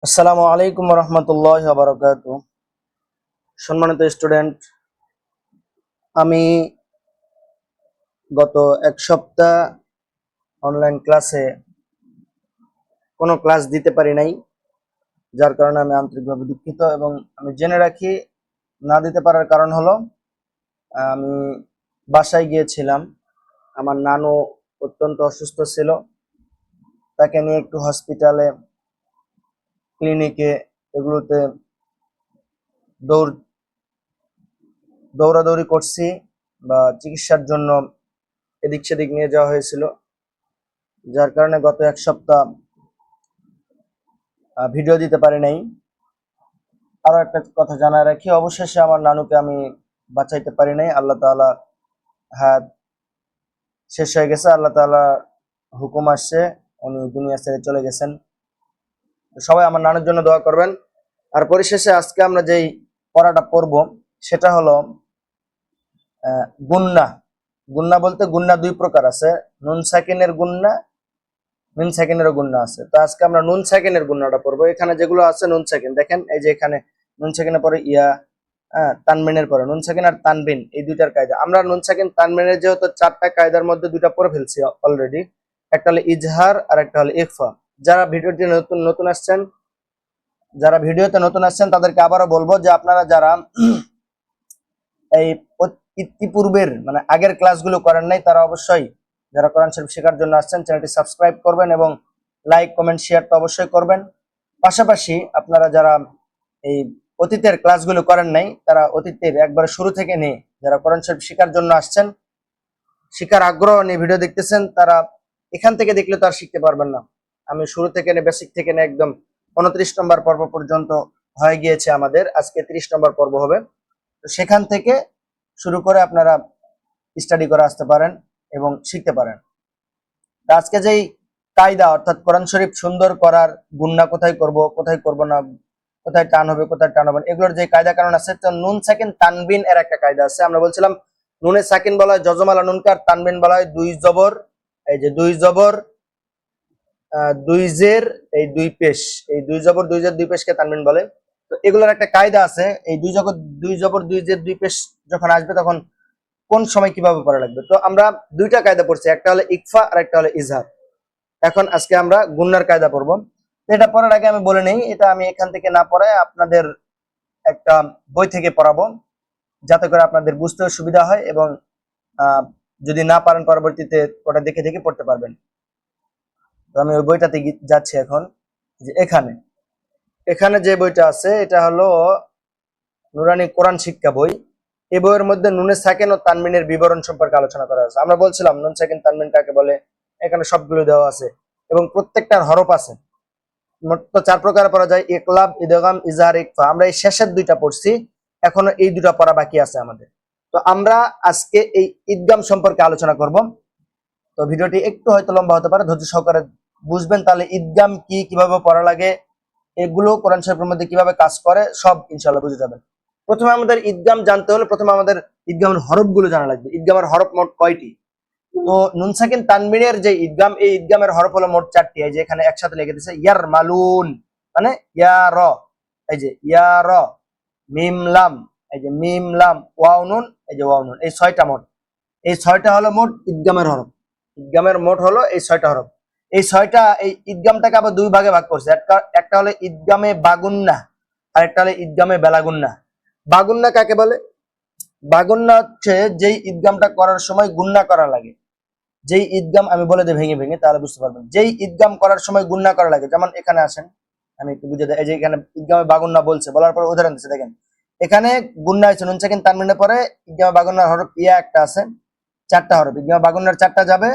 আসসালামু আলাইকুম রহমতুল্লাহ বারাকাতু। সম্মানিত স্টুডেন্ট, আমি গত এক সপ্তাহ অনলাইন ক্লাসে কোনো ক্লাস দিতে পারি নাই, যার কারণে আমি আন্তরিকভাবে দুঃখিত। এবং আমি জেনে রাখি, না দিতে পারার কারণ হলো আমি বাসায় গিয়েছিলাম। আমার নানু অত্যন্ত অসুস্থ ছিল, তাকে নিয়ে একটু হসপিটালে, ক্লিনিকে, এগুলোতে দৌড় দৌড়াদৌড়ি করছি বা চিকিৎসার জন্য এদিক সেদিক নিয়ে যাওয়া হয়েছিল, যার কারণে গত এক সপ্তাহ ভিডিও দিতে পারি নাই। আরো একটা কথা জানায় রাখি, অবশেষে আমার নানুকে আমি বাঁচাইতে পারি নাই। আল্লাহ তাআলা হায়াত শেষ হয়ে গেছে, আল্লাহ তাআলা হুকুম আসছে, উনি দুনিয়া ছেড়ে চলে গেছেন। তো সবাই আমার নানুর জন্য দোয়া করবেন। আর পরিশেষে আজকে আমরা যেই পড়াটা পড়ব সেটা হলো গুন্না। গুন্না বলতে গুন্না দুই প্রকার আছে, নুন সাকিনের গুন্না, নুন সাকিনেরও গুন্না আছে। তো আজকে আমরা নুন সাকিনের গুন্নাটা পড়বো। এখানে যেগুলো আছে নুন সাকিন, দেখেন এই যে এখানে নুন সাকিনের পরে ইয়া, তানবিনের পরে নুন সাকিন আর তানবিন, এই দুইটার কায়দা। আমরা নুন সাকিন তানবিনের যেহেতু চারটা কায়দার মধ্যে দুইটা পড়ে ফেলছি অলরেডি, একটা হলো ইজহার আর একটা হলো ইখফা। যারা ভিডিওটি নতুন নতুন আসছেন যারা ভিডিওতে নতুন আসছেন তাদেরকে আবারও বলবো যে আপনারা যারা এই ইতিপূর্বের মানে আগের ক্লাসগুলো করেন নাই, তারা অবশ্যই যারা কোরআন শরীফ শেখার জন্য আসছেন চ্যানেলটি সাবস্ক্রাইব করবেন এবং লাইক কমেন্ট শেয়ার তো অবশ্যই করবেন। পাশাপাশি আপনারা যারা এই অতীতের ক্লাসগুলো করেন নাই, তারা অতীতের একবারে শুরু থেকে নিয়ে যারা কোরআন শরীফ শেখার জন্য আসছেন, শিখার আগ্রহ নিয়ে ভিডিও দেখতেছেন, তারা এখান থেকে দেখলে তো আর শিখতে পারবেন না। আমি শুরু থেকে নিয়ে বেসিক থেকে নিয়ে একদম 29 নম্বর পর্ব পর্যন্ত হয়ে গিয়েছে আমাদের, আজকে 30 নম্বর পর্ব হবে। তো সেখান থেকে শুরু করে আপনারা স্টাডি করে আসতে পারেন এবং শিখতে পারেন। তা আজকে যেই কায়দা, অর্থাৎ কোরআন শরীফ সুন্দর করার গুন্না কোথায় করব কোথায় করব না, কোথায় টান হবে কোথায় টান হবে, এগুলোর যে কায়দা কারণ আছে, তো নুন সাকিন তানবিন এর একটা কায়দা আছে। আমরা বলছিলাম নুনে সাকিন বলা হয় যজমালা নুনকার, তানবিন বলা হয় দুই জবর, এই যে দুই জবর দুই জের এই দুই পেশ, এই দুই জবর দুই জের দুই পেশকে তানবিন বলে। তো এগুলোর একটা কায়দা আছে, এই দুই জবর দুই জের দুই পেশ যখন আসবে তখন কোন সময় কিভাবে পড়া লাগবে। তো আমরা দুইটা কায়দা পড়ছি, একটা হলো ইকফা আর একটা হলো ইজহার। এখন আজকে আমরা গুন্নার কায়দা পড়বো। এটা পড়ার আগে আমি বলে নেই, এটা আমি এখান থেকে না পড়ায় আপনাদের একটা বই থেকে পড়াবো, যাতে করে আপনাদের বুঝতে সুবিধা হয় এবং যদি না পারেন পরবর্তীতে ওটা দেখে দেখে পড়তে পারবেন। তো আমি ওই বইটাতে যাচ্ছি এখন। যে এখানে এখানে যে বইটা আছে এটা হলো নুরানি কোরআন শিক্ষা বই। এই বইয়ের মধ্যে নুনে সাকিন ও তানবিনের বিবরণ সম্পর্কে আলোচনা করা আছে। আমরা বলছিলাম নুন সাকিন তানবিন কাকে বলে, এখানে সবগুলো দেওয়া আছে এবং প্রত্যেকটার হরফ আছে। মোট তো চার প্রকার পড়া যায়, ইকলাব, ইদগাম, ইজহার, ইকফা। আমরা এই শেষের দুইটা পড়ছি, এখনো এই দুটা পড়া বাকি আছে আমাদের। তো আমরা আজকে এই ঈদগাম সম্পর্কে আলোচনা করব। তো ভিডিওটি একটু হয়তো লম্বা হতে পারে, ধৈর্য সহকারে বুঝবেন, তাহলে ঈদগাম কি, কিভাবে পড়া লাগে, এগুলো কোরআন শরীফের মধ্যে কিভাবে কাজ করে সব ইনশাআল্লাহ বুঝে যাবেন। প্রথমে আমাদের ঈদগাম জানতে হলে প্রথমে আমাদের ঈদগামের হরফগুলো জানা লাগবে। ঈদগামের হরফ মোট কয়টি? তো নুন সাকিন তানবিনের যে ঈদগাম, এই ঈদগামের হরফ হলো মোট 4টি। এই যে এখানে একসাথে লিখে দিয়েছে, ইয়ার মালুন মানে ইয়া র, এই যে ইয়া র, মিম লাম, এই যে মিম লাম, ওয়াও নুন, এই যে ওয়াও নুন, এই 6টা মোট। এই 6টা হলো মোট ঈদগামের হরফ। ঈদগামের মোট হলো এই 6টা হরফ। এই 6টা, এই ঈদগামটাকে আবার দুই ভাগে ভাগ করছে। একটা হলো ঈদগামে বাগুন্না আর একটা হলো ঈদগামে বেলাগুন্না। বাগুন্না কাকে বলে? বাগুন্না হচ্ছে যেই ঈদগামটা করার সময় গুন্না করা লাগে। যেই ঈদগাম আমি বলে দিই ভেঙে ভেঙে, তাহলে বুঝতে পারবেন। যেই ঈদগাম করার সময় গুন্না করা লাগে, যেমন এখানে আসেন, আমি একটু বুঝে দেয়। এই যে এখানে ঈদগামে বাগুন্না বলছে, বলার পর উদাহরণ দিচ্ছে, দেখেন এখানে গুন্না হয়েছে নুন সাকিন তানবিনের পরে ঈদগামে বাগুন্নার হরফ ইয়া একটা আছে, 4টা হরফ। ঈদগামে বাগুন্নার 4টা যাবে,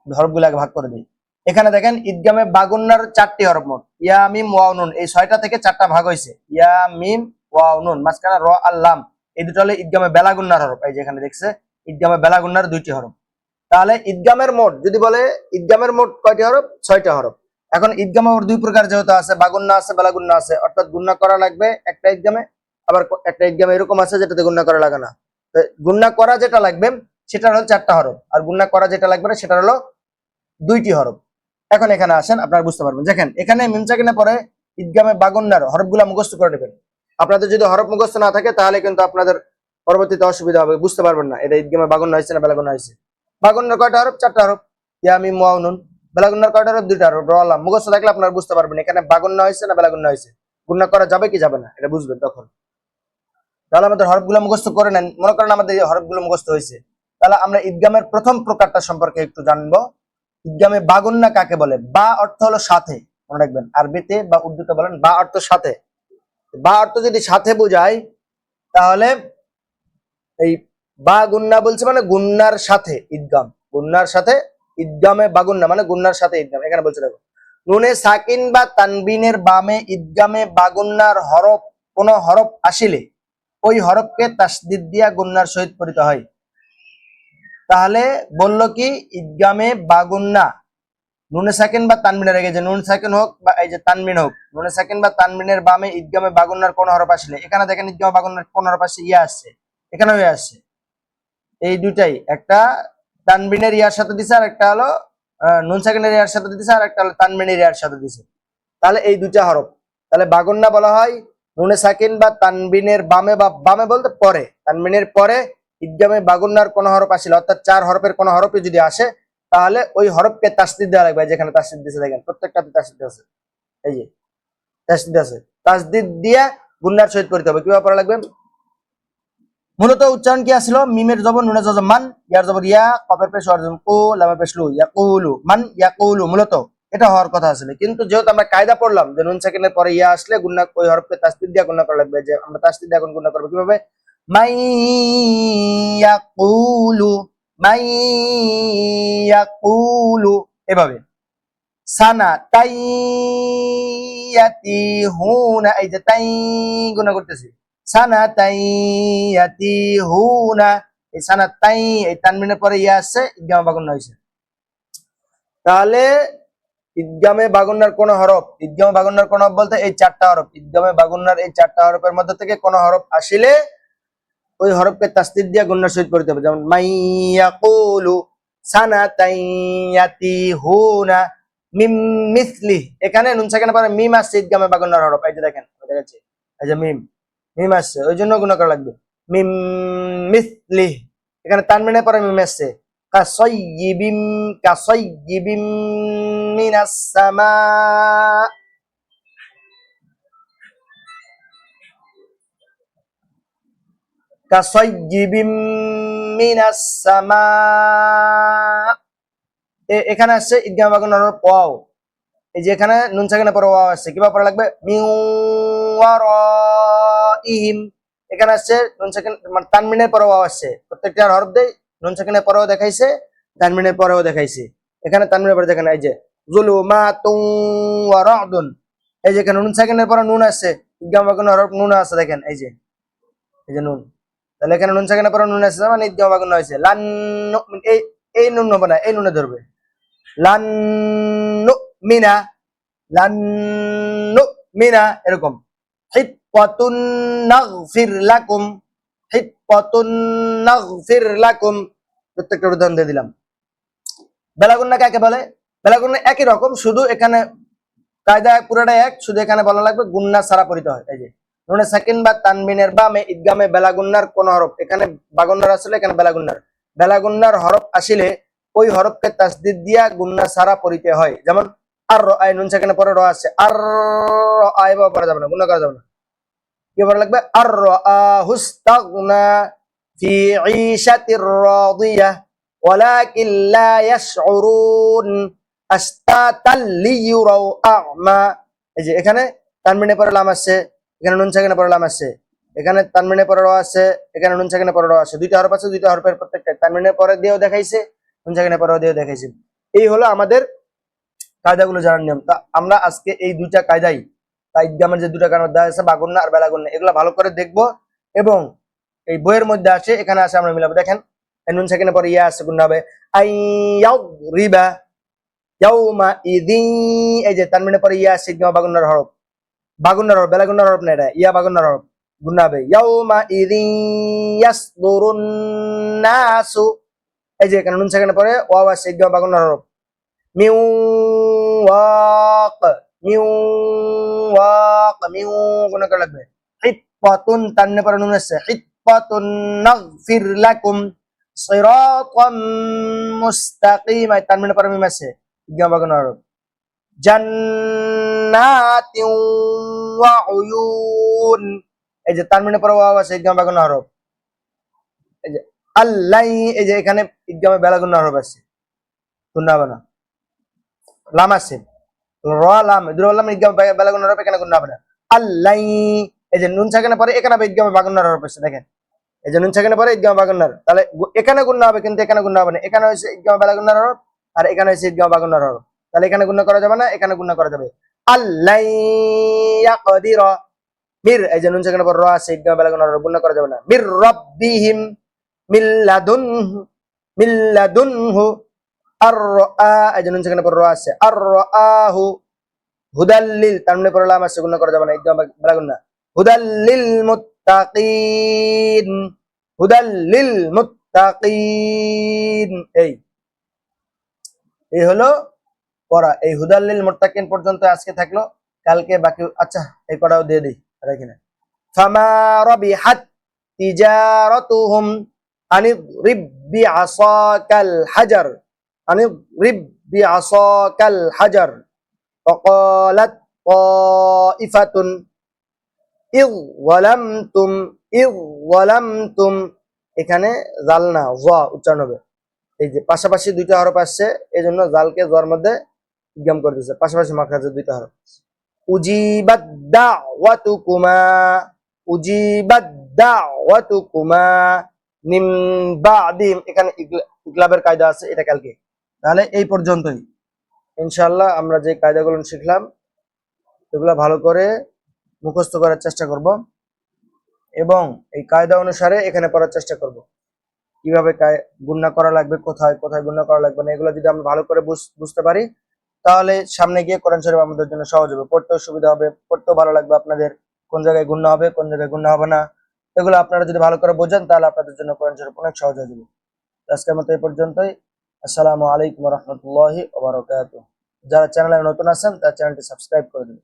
হরফগুলো আগে ভাগ করে দিই। এখানে দেখেন ঈদগামে বাগুন্নার 4টি হরফ মোট, ইয়া মিম ওয়াও নুন, এই 6টা থেকে 4টা ভাগ হয়েছে, ইয়া মিম ওয়াও নুন, মাঝখানে র আর লাম, এই দুটো হলো ঈদগামে বেলাগুন্নার হরফ। এই যে এখানে দেখছে ঈদগামে বেলাগুন্নার 2টি হরফ। তাহলে ঈদগামের মোট যদি বলে ঈদগামের মোট কয়টি হরফ? 6টা হরফ। এখন ঈদগামে ওর দুই প্রকার যেহেতু আছে, বাগুন্না আছে বেলাগুন্না আছে, অর্থাৎ গুন্না করা লাগবে একটা ঈদগামে, আবার একটা ঈদগামে এরকম আছে যেটাতে গুন্না করা লাগে না। গুন্না করা যেটা লাগবে সেটা হলো 4টা হরফ, আর গুন্না করা যেটা লাগবে না সেটা হলো 2টি হরফ। এখন এখানে আসেন, আপনারা বুঝতে পারবেন। দেখেন এখানে মিম সাকিনের পরে ঈদগামে বাগুন্নার হরফগুলা মুখস্থ করে নেবেন। আপনাদের যদি হরফ মুখস্থ না থাকে তাহলে কিন্তু আপনাদের পরবর্তীতে অসুবিধা হবে, বুঝতে পারবেন না এটা ঈদগামে বাগুন্না হয়েছে না বেলাগুন্না হয়েছে। বাগুন্নার কয়টা হরফ? 4টা হরফ, ইয়া মিম ওয়াও নুন। বেলাগুন্নার কয়টা হরফ? 2টা হরফ, র লাম। মুখস্থ থাকলে আপনারা বুঝতে পারবেন এখানে বাগুন্না হয়েছে না বেলাগুন্না হয়েছে, গুন্না করা যাবে কি যাবে না এটা বুঝবেন তখন। তাহলে আমাদের হরফগুলো মুখস্থ করে নেন। মনে করেন আমাদের এই হরফগুলো মুখস্থ হয়েছে, তাহলে আমরা ঈদগামের প্রথম প্রকারটা সম্পর্কে একটু জানবো। ঈদগামে বাগুন্না কাকে বলে? বা অর্থ হলো সাথে, মনে রাখবেন। আরবিতে বা উর্দুতে বলেন বা অর্থ সাথে। বা অর্থ যদি সাথে বোঝায় তাহলে এই বা গুন্না বলছে মানে গুন্নার সাথে ঈদগাম, গুন্নার সাথে ঈদগামে বাগুন্না মানে গুন্নার সাথে ঈদগাম। এখানে বলছে দেখো, নুনে সাকিন বা তানবিনের বামে ঈদগামে বাগুন্নার হরফ, কোন হরফ আসিলে ওই হরফকে তাসদিদ দিয়া গুন্নার সহিত পড়িতে হয়। তাহলে বললো কি ঈদগামে বাগুন্না নুনে সাকিন বা তানবিনের আগে, যে নুন সাকিন হোক বা এই যে তানবিন হোক, নুনে সাকিন বা তানবিনের বামে ঈদগামে বাগুন্নার কোন হরফ আসলে, এখানে দেখেন ঈদগামে বাগুন্নার কোন হরফ আসছে? ইয়া আসছে, এখানেও ইয়া আসছে। এই দুটাই, একটা তানবিনের ইয়ার সাথে দিছে আর একটা হলো নুন সাকিনের ইয়ার সাথে দিছে আর একটা হলো তানবিনের ইয়ার সাথে দিছে। তাহলে এই দুটা হরফ, তাহলে বাগুন্না বলা হয় নুনে সাকিন বা তানবিনের বামে, বা বামে বলতে পরে, তানবিনের পরে ঈদগামে বাগুন্নার কোন হরফ আসলে, অর্থাৎ 4 হরফের কোন হরফে যদি আসে তাহলে ওই হরফকে তাসদিদ দেওয়া লাগবে। যেখানে তাসদিদ দিছে দেখেন, প্রত্যেকটাতে তাসদিদ আছে, এই যে তাসদিদ আছে, তাসদিদ দিয়া গুন্নার সহিত পড়তে হবে। কিভাবে পড়া লাগবে? মূলত উচ্চারণ কি আসলো? মিমের জবর, নুনে জবর মান, ইয়ার জবর ইয়া, কফের পেশ অর্জন কু, লামের পেশ লু, ইয়াকুলু মান ইয়াকুলু, মূলত এটা হওয়ার কথা আসলে। কিন্তু যেহেতু আমরা কায়দা পড়লাম যে নুন সেকেন্ডের পরে ইয়া আসলে গুন্না, ওই হরফকে তাসদিদ দিয়া গুন্না করা লাগবে। যে আমরা তাসদিদ দিয়ে এখন গুন্না করবো কিভাবে? মাই ইয়াকুলু, মাই ইয়াকুলু, এভাবে। সানা তাইয়াতি হুনা, এই যে তাই গুণা করতেছি, সানা তাইয়াতি হুনা, এই সানা তাই, এই তানবিনের পরে ইয়া আসছে, ঈদগামে বাগুন্না হয়েছে। তাহলে ঈদগামে বাগুন্নার কোন হরফ, ঈদগামে বাগুন্নার কোন হরফ বলতে এই 4টা হরফ, ঈদগামে বাগুন্নার এই 4টা হরফের মধ্যে থেকে কোন হরফ আসিলে ওই হরফকে তাসদিদ দিয়ে গুন্নার সহিত পড়তে হবে। যেমন মাইয়াকুলু, সানা তাইয়াতি হুনা, মিম মিসলি। এখানে নুন সাকিনের পরে মিম আসছে ঈদগামে বাগুন্নার হরফ, এই যে দেখেন দেখাচ্ছি, এই যে মিম, মিম আসছে, ওই জন্য গুণা করা লাগবে। মিম মিসলি, এখানে তানবিনের পরে মিম আসছে। কাসাইয়িবিম, কাসাইয়িবিম মিনাস সামা, কাসাইয়িবিম মিনাস সামা, এখানে আসছে ঈদগামে বাগুন্নার হরফ ওয়াও। এই যে এখানে নুন সাকিনের পরে ওয়াও আসছে, কিভাবে পড়া লাগবে? মিউ ওয়ারাইহিম, এখানে আসছে নুন সাকিন, মানে তানবিনের পরে ওয়াও আসছে। প্রত্যেকটা হরফ দেই নুন সাকিনের পরেও দেখাইছে, তানবিনের পরেও দেখাইছে। এখানে তানবিনের পরে দেখেন এই যে যুলুমাতুন ওয়া রা'দুন, এই যে এখানে নুন সাকিনের পরে নুন আসছে, ঈদগামে বাগুন্নার হরফ নুন আছে দেখেন, এই যে নুন। তাহলে এখানে নুন সাকিনের পরে নুন আসছে মানে ঈদগামে বাগুন্না হয়েছে। লান, এই এই নুন হবে না, এই নুনে ধরবে। লান নুমিনা, লান নুমিনা, এরকম। হিত্তাতুন নাগফির লাকুম, হিত্তাতুন নাগফির লাকুম, প্রত্যেকটা উদাহরণ দিয়ে দিলাম। বেলাগুন্না কাকে বলে? বেলাগুন্না একই রকম, শুধু এখানে কায়দা পুরোটাই এক, শুধু এখানে বলা লাগবে গুন্না ছাড়া পড়িতে হয়। এই যে নুনে সাকিন বা তানবিনের বামে ঈদগামে বেলাগুন্নার কোন হরফ, এখানে বাগুন্নার আসলে, এখানে বেলাগুন্নার, বেলাগুন্নার হরফ আসিলে ওই হরফকে তাসদিদ দিয়া গুন্না ছাড়া পড়িতে হয়। যেমন আর আই, নুন সাকিনের পরে র আছে, আর আই বা পড়া যাবে না, গুন্না করা যাবে না। কি পড়া লাগবে? আর হুস্তাগনা ফি ঈশাতির রাদিয়াহ ওয়ালাকিন লা ইয়াশউরুন আশতাতাল লিয়ুরাউ আ'মা। এই যে এখানে তানবিনের পরে লাম আছে, এখানে নুন সাকিনের পরে লাম আছে, এখানে তানবিনের পরে র আছে, এখানে নুন সাকিনের পরে র আছে। দুইটা হরফ আছে, দুইটা হরফের প্রত্যেকটা তানবিনের পরে দিয়েও দেখাইছে, নুন সাকিনের পরেও দিয়েও দেখাইছে। এই হলো আমাদের কায়দাগুলো জানার নিয়ম। তা আমরা আজকে এই দুইটা কায়দাই, ঈদগামের যে দুটা কারণ দেওয়া আছে বাগুন্না আর বেলাগুন্না, এগুলো ভালো করে দেখবো এবং এই বইয়ের মধ্যে আসে, এখানে আসে আমরা মিলাবো। দেখেন নুন সাকিনের পরে ইয়া আছে, গুন্না হবে আইয়াউরিবা ইয়াউমা ইদিন, এই যে তানবিনের পরে ইয়া আছে ঈদগামে বাগুন্নার হরফ, বাগুন্নার হরফ, বেলাগুন্নার হরফ না, এটা ইয়া বাগুন্নার হরফ, গুন্না হবে। ইয়াউমা ইদিন ইয়াসদুরুন নাসু, এই যে এখানে নুন সাকিনের পরে ওয়াও আছে ঈদগামে বাগুন্নার হরফ। Mu walk mu walk mu গুণা করা লাগবে হিত্তাতুন তান্নে পরে নুন আছে হিত্তাতুন নাগফির লাকুম সিরাতাম মুস্তাকিম তানবিনের পরে মিম আছে ইদগাম বাগুন হরফ জান্নাতিন ওয়া উয়ুন এই যে তানবিনের পরে ওয়াও আছে ইদগাম বাগুন হরফ এই যে আল্লাই এই যে এখানে ইদগামে বেলা গুণ হরফ আছে গুণা বানা লাম আছে র লাম দুটো লাম ইদগামে বেলা গুণ হরফ এখানে গুণা বানা আল্লাই এই যে নুন সাকিনের পরে এখানে ইদগামে বাগুন হরফ আছে দেখেন এই যে নুন সাকিনের পরে ইদগাম বাগুন্নার তাহলে এখানে গুণনা হবে কিন্তু এখানে গুণনা হবে না এখানে হচ্ছে ইদগাম বাগুন্নার হরফ আর এখানে হচ্ছে ইদগাম বাগুন্নার হরফ তাহলে এখানে গুণনা করা যাবে না এখানে গুণনা করা যাবে আল্লাই ইয়াকদিরা মির এই যে নুন সাকিনের পর র আছে ইদগাম বাগুন্নার হরফ গুণনা করা যাবে না মির রাব্বিহিম মিল্লাদুনহু আর-রা এই যে নুন সাকিনের পর র আছে আর-রাহু হুদাল্লিল তার পর লাম আছে গুণনা করা যাবে না ইদগাম বাগুন্না হুদাল্লিল মুত্তাকিন হুদাল্লিল মুত্তাকিন এই হলো পড়া এই হুদাল্লিল মুত্তাকিন পর্যন্ত আজকে থাকলো কালকে বাকি আচ্ছা এই পড়াও দিয়ে দেই রাখি না ফামা রাবিহাত তিজারাতুহুম আনিদ্রিব বিআসাকাল হাজার আনিদ্রিব বিআসাকাল হাজার فقالت طائفة إذ ظلمتم এখানে জাল না ওয়া উচ্চারণ হবে এই যে পাশাপাশি দুইটা হরফ আসছে এজন্য জালকে জর মধ্যে ইদগাম করে দিয়েছে পাশাপাশি মাখরাজের দুইটা হরফ উজিবাদ দাওয়াতুকুমা মিন বাদি এখানে ইকলাবের কায়দা আছে এটা কালকে তাহলে এই পর্যন্তই ইনশাআল্লাহ আমরা যে কায়দাগুলো শিখলাম এগুলো ভালো করে মুখস্থ করার চেষ্টা করব এবং এই কায়দা অনুসারে এখানে পড়ার চেষ্টা করব কিভাবে গুণনা করা লাগবে কোথায় কোথায় গুণনা করা লাগবে না এগুলো যদি আমরা ভালো করে বুঝতে পারি তাহলে সামনে গিয়ে কোরআন শরীফ আমাদের জন্য সহজ হবে পড়তেও সুবিধা হবে পড়তেও ভালো লাগবে আপনাদের কোন জায়গায় গুণনা হবে কোন জায়গায় গুণনা হবে না এগুলো আপনারা যদি ভালো করে বোঝেন তাহলে আপনাদের জন্য কোরআন শরীফ অনেক সহজ হয়ে যাবে আজকের মতো এই পর্যন্তই আসসালামু আলাইকুম ওয়া রাহমাতুল্লাহি ওয়া বারাকাতুহু যারা চ্যানেলে নতুন আছেন তারা চ্যানেলটি সাবস্ক্রাইব করে দিন